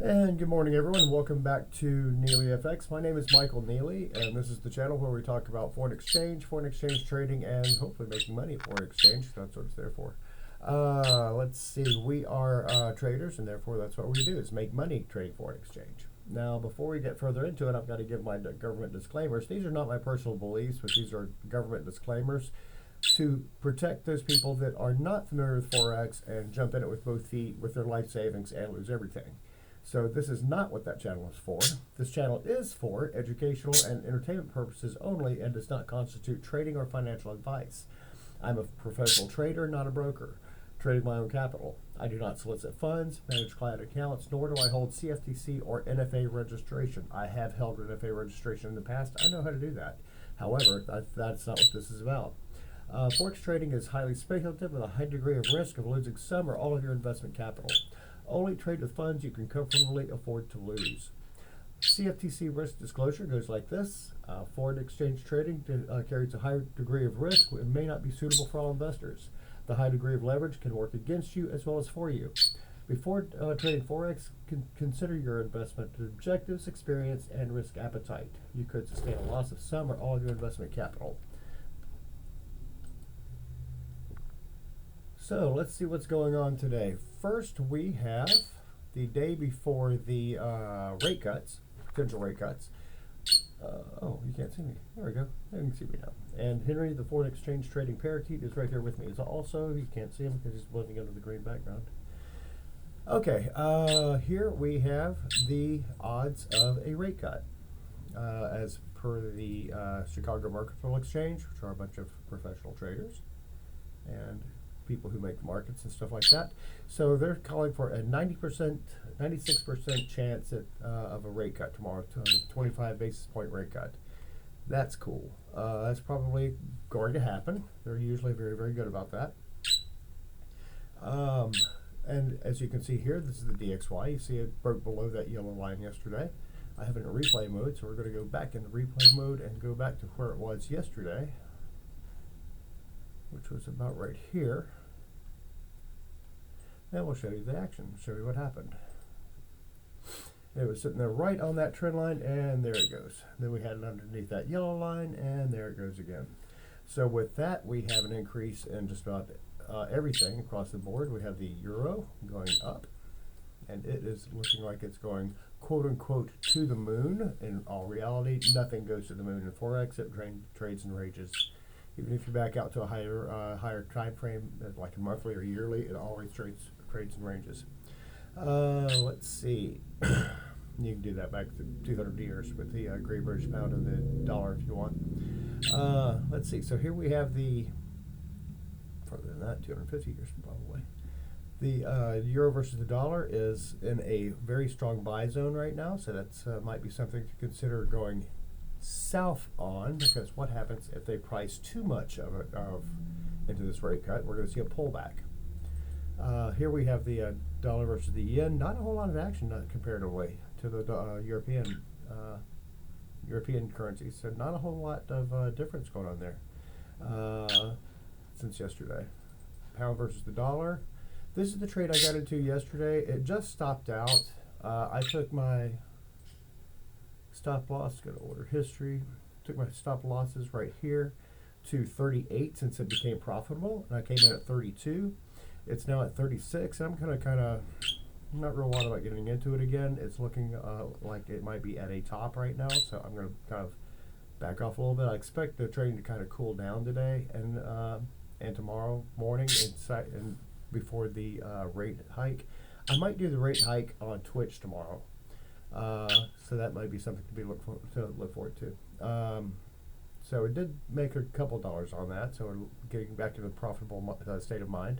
And good morning, everyone. Welcome back to NeelyFX. My name is Michael Neely, and this is the channel where we talk about foreign exchange trading, and hopefully making money at foreign exchange. That's what it's there for. Let's see. We are traders, and therefore that's what we do, is make money trading foreign exchange. Now, before we get further into it, I've got to give my government disclaimers. These are not my personal beliefs, but these are government disclaimers to protect those people that are not familiar with Forex and jump in it with both feet with their life savings and lose everything. So this is not what that channel is for. This channel is for educational and entertainment purposes only and does not constitute trading or financial advice. I'm a professional trader, not a broker, trading my own capital. I do not solicit funds, manage client accounts, nor do I hold CFTC or NFA registration. I have held NFA registration in the past. I know how to do that. However, that's not what this is about. Forex trading is highly speculative with a high degree of risk of losing some or all of your investment capital. Only trade with funds you can comfortably afford to lose. CFTC risk disclosure goes like this. Foreign exchange trading carries a high degree of risk and may not be suitable for all investors. The high degree of leverage can work against you as well as for you. Before trading Forex, consider your investment objectives, experience, and risk appetite. You could sustain a loss of some or all of your investment capital. So let's see what's going on today. First, we have the day before the rate cuts, potential rate cuts. Oh, you can't see me. There we go. You can see me now. And Henry, the foreign exchange trading parakeet, is right there with me. Is also, you can't see him because he's blending under the green background. Okay, here we have the odds of a rate cut as per the Chicago Mercantile Exchange, which are a bunch of professional traders and people who make markets and stuff like that. So they're calling for a 96% chance of a rate cut tomorrow, to a 25 basis point rate cut. That's cool. That's probably going to happen. They're usually very, very good about that. And as you can see here, this is the DXY. You see it broke below that yellow line yesterday. I have it in replay mode, so we're going to go back into replay mode and go back to where it was yesterday, which was about right here. And we'll show you the action, show you what happened. It was sitting there right on that trend line, and there it goes. Then we had it underneath that yellow line, and there it goes again. So with that, we have an increase in just about everything across the board. We have the euro going up, and it is looking like it's going quote-unquote to the moon. In all reality, nothing goes to the moon in Forex. It trades and rages. Even if you back out to a higher time frame, like a monthly or yearly, it always trades and ranges. Let's see. You can do that back to 200 years with the Great British Pound and the dollar if you want. Let's see. So here we have the, further than that, 250 years probably. The euro versus the dollar is in a very strong buy zone right now, so that's might be something to consider going south on, because what happens if they price too much into this rate cut? We're going to see a pullback. Here we have the dollar versus the yen. Not a whole lot of action comparatively to the European currencies. So not a whole lot of difference going on there since yesterday. Pound versus the dollar. This is the trade I got into yesterday. It just stopped out. I took my stop loss, go to order history, took my stop losses right here to 38 since it became profitable, and I came in at 32. It's now at 36, and I'm kind of not real wild about getting into it again. It's looking like it might be at a top right now, so I'm going to kind of back off a little bit. I expect the trading to kind of cool down today and tomorrow morning and before the rate hike. I might do the rate hike on Twitch tomorrow. So that might be something to look forward to. So it did make a couple dollars on that, so we're getting back to the profitable state of mind.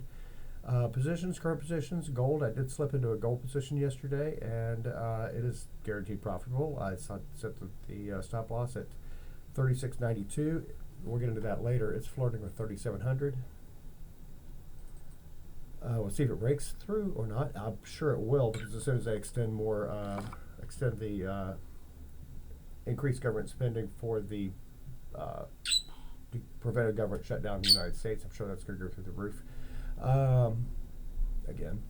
Positions, current positions, gold. I did slip into a gold position yesterday, and it is guaranteed profitable. I set the stop loss at 36.92. We'll get into that later. It's flirting with 3,700. We'll see if it breaks through or not. I'm sure it will, because as soon as I extend the increased government spending for the to prevent a government shutdown in the United States, I'm sure that's going to go through the roof again.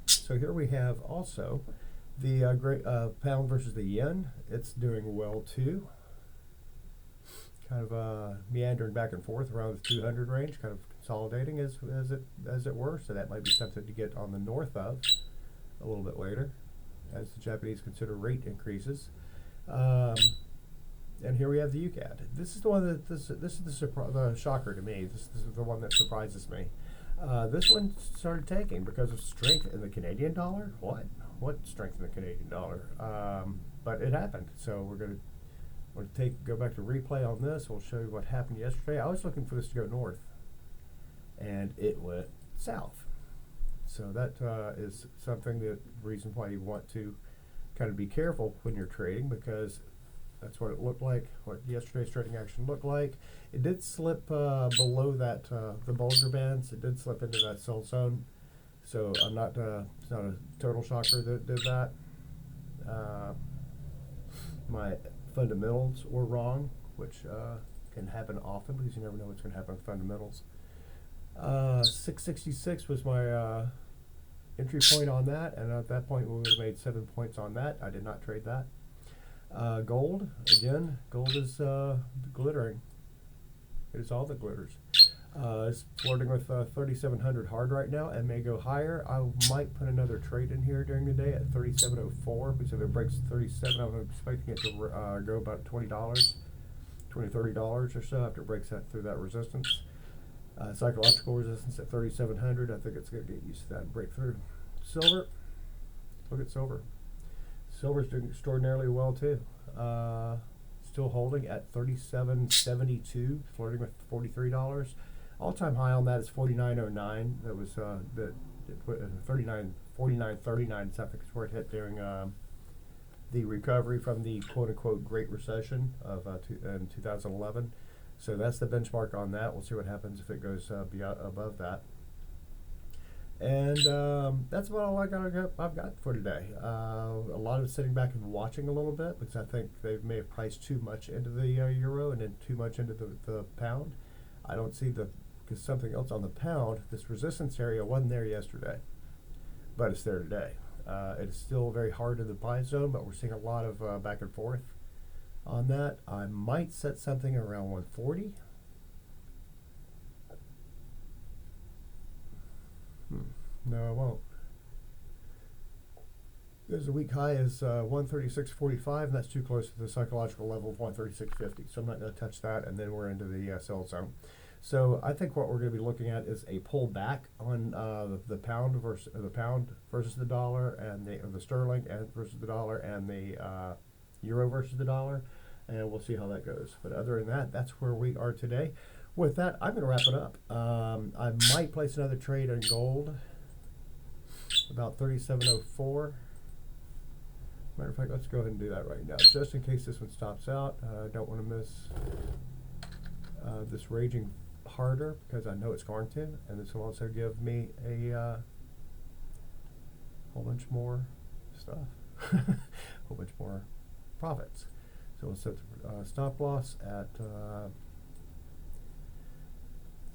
So here we have also The great pound versus the yen, it's doing well too. Kind of meandering back and forth around the 200 range, kind of consolidating as it were. So that might be something to get on the north of a little bit later, as the Japanese consider rate increases. And here we have the UCAD. This is the one that this is the shocker to me. This is the one that surprises me. This one started taking because of strength in the Canadian dollar. What strength in the Canadian dollar? But it happened. So we're going to go back to replay on this. We'll show you what happened yesterday. I was looking for this to go north, and it went south. So that is something that reason why you want to kind of be careful when you're trading, because that's what it looked like, what yesterday's trading action looked like. It did slip below that, the Bollinger Bands. It did slip into that sell zone. So I'm not, it's not a total shocker that did that. My fundamentals were wrong, which can happen often because you never know what's going to happen with fundamentals. 666 was my entry point on that, and at that point we would have made 7 points on that. I did not trade that. Gold, again, gold is glittering. It is all that glitters. It's flirting with 3,700 hard right now and may go higher. I might put another trade in here during the day at 3,704, because if it breaks 37, I'm expecting it to go about $20, $30 or so after it breaks through that resistance. Psychological resistance at 3,700. I think it's going to get used to that and break through. Silver, look at silver. Silver's doing extraordinarily well too. Still holding at 37.72, flirting with $43. All-time high on that is 49.09. That was that 49.39. So I think it's where it hit during the recovery from the quote-unquote Great Recession of in 2011. So that's the benchmark on that. We'll see what happens if it goes above that. And that's about all I've got for today. A lot of sitting back and watching a little bit, because I think they may have priced too much into the euro and then too much into the pound. I don't see because something else on the pound. This resistance area wasn't there yesterday, but it's there today. It's still very hard in the buy zone, but we're seeing a lot of back and forth on that. I might set something around 140. No, I won't. There's a weak high is 136.45, and that's too close to the psychological level of 136.50. So I'm not going to touch that, and then we're into the sell zone. So I think what we're going to be looking at is a pullback on the pound versus the dollar, and the sterling versus the dollar, and the euro versus the dollar, and we'll see how that goes. But other than that, that's where we are today. With that, I'm going to wrap it up. I might place another trade in gold, about 37.04. Matter of fact, let's go ahead and do that right now, just in case this one stops out. I don't want to miss this raging harder, because I know it's going to, and this will also give me a whole bunch more stuff, a whole bunch more profits. So we'll set the stop loss at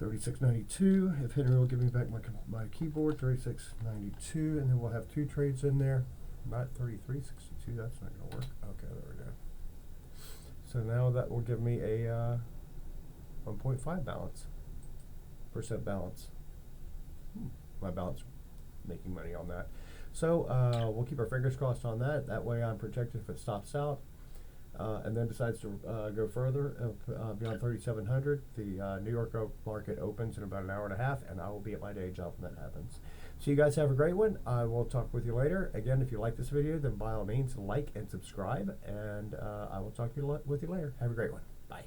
36.92. If Henry will give me back my keyboard, 36.92, and then we'll have two trades in there. Not 33.62. That's not going to work. Okay, there we go. So now that will give me a 1.5 balance, percent balance. My balance, making money on that. So we'll keep our fingers crossed on that. That way I'm protected if it stops out. And then decides to go further beyond 3,700. The New York market opens in about an hour and a half, and I will be at my day job when that happens. So you guys have a great one. I will talk with you later. Again, if you like this video, then by all means like and subscribe, and I will talk with you later. Have a great one. Bye.